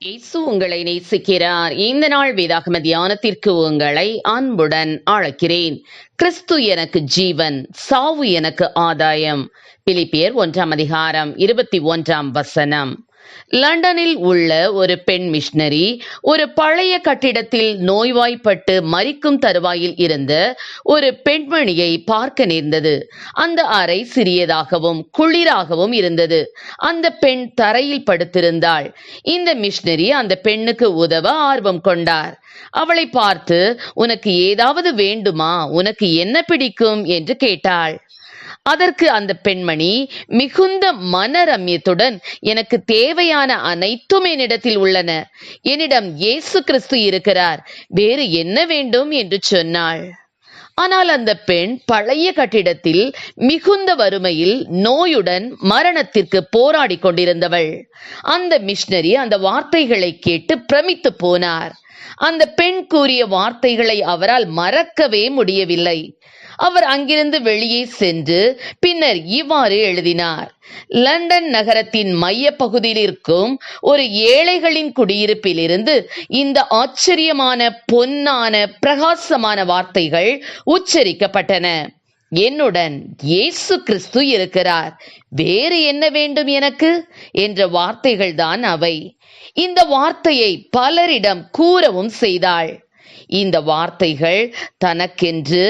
இயேசு உங்களை நேசிக்கிறார். இந்த நாள் வேதாகம தியானத்திற்கு உங்களை அன்புடன் அழைக்கிறேன். கிறிஸ்து எனக்கு ஜீவன், சாவு எனக்கு ஆதாயம். பிலிப்பியர் 1:21. லண்டனில் உள்ள ஒரு பெண் மிஷனரி ஒரு பழைய கட்டிடத்தில் நோய்வாய்ப்பட்டு மரிக்கும் தருவாயில் இருந்த ஒரு பெண்மணியை பார்க்க நேர்ந்தது. அந்த அறை சிறியதாகவும் குளிராகவும் இருந்தது. அந்த பெண் தரையில் படுத்திருந்தாள். இந்த மிஷனரி அந்த பெண்ணுக்கு உதவ ஆர்வம் கொண்டார். அவளை பார்த்து, உனக்கு ஏதாவது வேண்டுமா, உனக்கு என்ன பிடிக்கும் என்று கேட்டாள். அதற்கு அந்த பெண்மணி மிகுந்த மனரம்யத்துடன், எனக்கு தேவையான அனைத்தும் என்னிடத்தில் உள்ளன, என்னிடம் இயேசு கிறிஸ்து இருக்கிறார், வேறு என்ன வேண்டும் என்று சொன்னாள். ஆனால் அந்த பெண் பழைய கட்டிடத்தில் மிகுந்த வறுமையில் நோயுடன் மரணத்திற்கு போராடி கொண்டிருந்தவள். அந்த மிஷனரி அந்த வார்த்தைகளை கேட்டு பிரமித்து போனார். அந்த பெண் கூறிய வார்த்தைகளை அவரால் மறக்கவே முடியவில்லை. அவர் அங்கிருந்து வெளியே சென்று பின்னர் இவ்வாறு எழுதினார்: லண்டன் நகரத்தின் மைய பகுதியில் இருக்கும் ஒரு ஏழைகளின் குடியிருப்பில் இருந்து இந்த ஆச்சரியமான பொன்னான பிரகாசமான வார்த்தைகள் உச்சரிக்கப்பட்டன. என்னுடன் இயேசு கிறிஸ்து இருக்கிறார், வேறு என்ன வேண்டும் எனக்கு என்ற வார்த்தைகள் தான் அவை. இந்த வார்த்தையை பலரிடம் கூறவும் செய்தாள். இந்த வார்த்தைகள் தனக்கென்று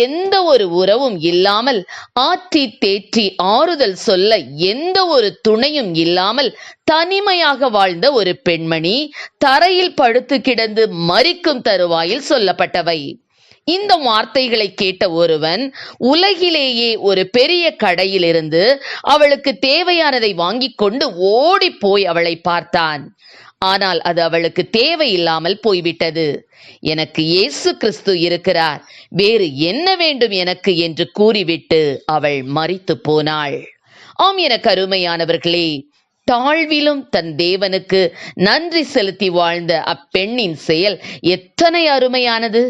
எந்த ஒரு உறவும் இல்லாமல், ஆற்றி தேற்றி ஆறுதல் சொல்ல எந்த ஒரு துணையும் இல்லாமல் தனிமையாக வாழ்ந்த ஒரு பெண்மணி தரையில் படுத்து கிடந்து மரிக்கும் தருவாயில் சொல்லப்பட்டவை. இந்த வார்த்தைகளை கேட்ட ஒருவன் உலகிலேயே ஒரு பெரிய கடையிலிருந்து அவளுக்கு தேவையானதை வாங்கி கொண்டு ஓடி போய் அவளை பார்த்தான். ஆனால் அது அவளுக்கு தேவையில்லாமல் போய்விட்டது. எனக்கு இயேசு கிறிஸ்து இருக்கிறார், வேறு என்ன வேண்டும் எனக்கு என்று கூறிவிட்டு அவள் மரித்து போனாள். ஆம், எனக்கு அருமையானவர்களே, தாழ்விலும் தன் தேவனுக்கு நன்றி செலுத்தி வாழ்ந்த அப்பெண்ணின் செயல் எத்தனை அருமையானது!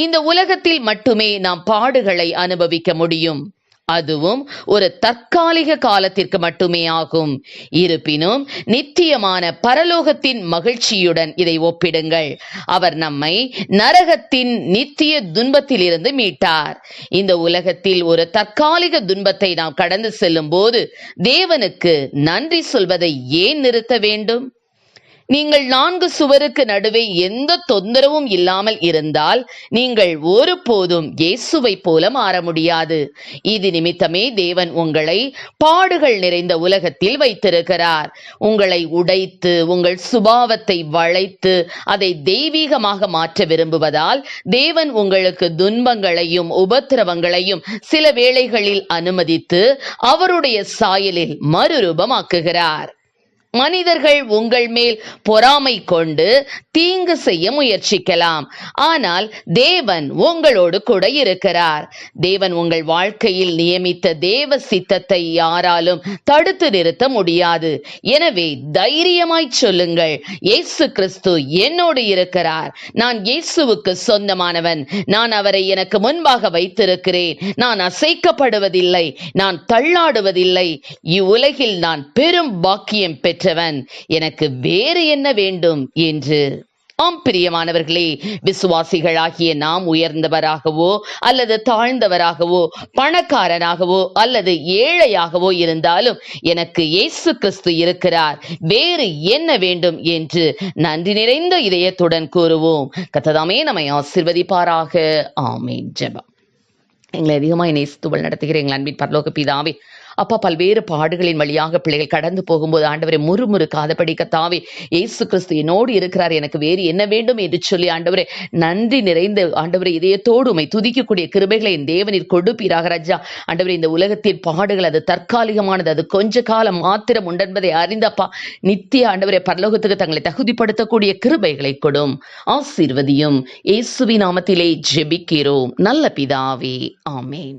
இந்த உலகத்தில் மட்டுமே நாம் பாடுகளை அனுபவிக்க முடியும். அதுவும் ஒரு தற்காலிக காலத்திற்கு மட்டுமே ஆகும். இருப்பினும் நித்தியமான பரலோகத்தின் மகிழ்ச்சியுடன் இதை ஒப்பிடுங்கள். அவர் நம்மை நரகத்தின் நித்திய துன்பத்திலிருந்து மீட்டார். இந்த உலகத்தில் ஒரு தற்காலிக துன்பத்தை நாம் கடந்து செல்லும் போது தேவனுக்கு நன்றி சொல்வதை ஏன் நிறுத்த வேண்டும்? நீங்கள் 4 சுவருக்கு நடுவே எந்த தொந்தரவும் இல்லாமல் இருந்தால் நீங்கள் ஒருபோதும் இயேசுவை போல மாற முடியாது. இது நிமித்தமே தேவன் உங்களை பாடுகள் நிறைந்த உலகத்தில் வைத்திருக்கிறார். உங்களை உடைத்து உங்கள் சுபாவத்தை வளைத்து அதை தெய்வீகமாக மாற்ற விரும்புவதால் தேவன் உங்களுக்கு துன்பங்களையும் உபத்திரவங்களையும் சில வேளைகளில் அனுமதித்து அவருடைய சாயலில் மறுரூபமாக்குகிறார். மனிதர்கள் உங்கள் மேல் பொறாமை கொண்டு தீங்கு செய்ய முயற்சிக்கலாம். ஆனால் தேவன் உங்களோடு கூட இருக்கிறார். தேவன் உங்கள் வாழ்க்கையில் நியமித்த தேவ சித்தத்தை யாராலும் தடுத்து நிறுத்த முடியாது. எனவே தைரியமாய் சொல்லுங்கள், இயேசு கிறிஸ்து என்னோடு இருக்கிறார். நான் இயேசுவுக்கு சொந்தமானவன். நான் அவரை எனக்கு முன்பாக வைத்திருக்கிறேன். நான் அசைக்கப்படுவதில்லை, நான் தள்ளாடுவதில்லை. இவ்வுலகில் நான் பெரும் பாக்கியம் பெற்றவன். எனக்கு வேறு என்ன வேண்டும் என்று. ஆம் பிரியமானவர்களே, விசுவாசிகளாகிய நாம் உயர்ந்தவராகவோ அல்லது தாழ்ந்தவராகவோ பணக்காரனாகவோ அல்லது ஏழையாகவோ இருந்தாலும் எனக்கு இயேசு கிறிஸ்து இருக்கிறார், வேறு என்ன வேண்டும் என்று நன்றி நிறைந்த இதயத்துடன் கூறுவோம். கர்த்தர் நம்மை ஆசீர்வதிப்பாராக. ஆமென். ஜெபம். எங்களை அதிகமாக நேசித்து நடத்துகிற எங்கள் அன்பின் பரலோக பிதாவே, அப்பா, பல்வேறு பாடுகளின் வழியாக பிள்ளைகள் கடந்து போகும்போது ஆண்டவரை முறுமுறுக்காதபடி கர்த்தாவே இயேசு கிறிஸ்து என்னோடு இருக்கிறார், எனக்கு வேறு என்ன வேண்டும் என்று சொல்லி ஆண்டவரே நன்றி நிறைந்த ஆண்டவரை இதயத்தோடு உம்மை துதிக்கக்கூடிய கிருபைகளை என் தேவனில் கொடுப்பீராக ராஜா. ஆண்டவரே, இந்த உலகத்தின் பாடுகள் அது தற்காலிகமானது, அது கொஞ்ச காலம் மாத்திரம் உண்டென்பதை அறிந்தப்பா நித்திய ஆண்டவரை பரலோகத்துக்கு தங்களை தகுதிப்படுத்தக்கூடிய கிருபைகளை கொடும். ஆசீர்வதியும். இயேசுவின் நாமத்திலே ஜெபிக்கிறோம் நல்ல பிதாவே. ஆமென்.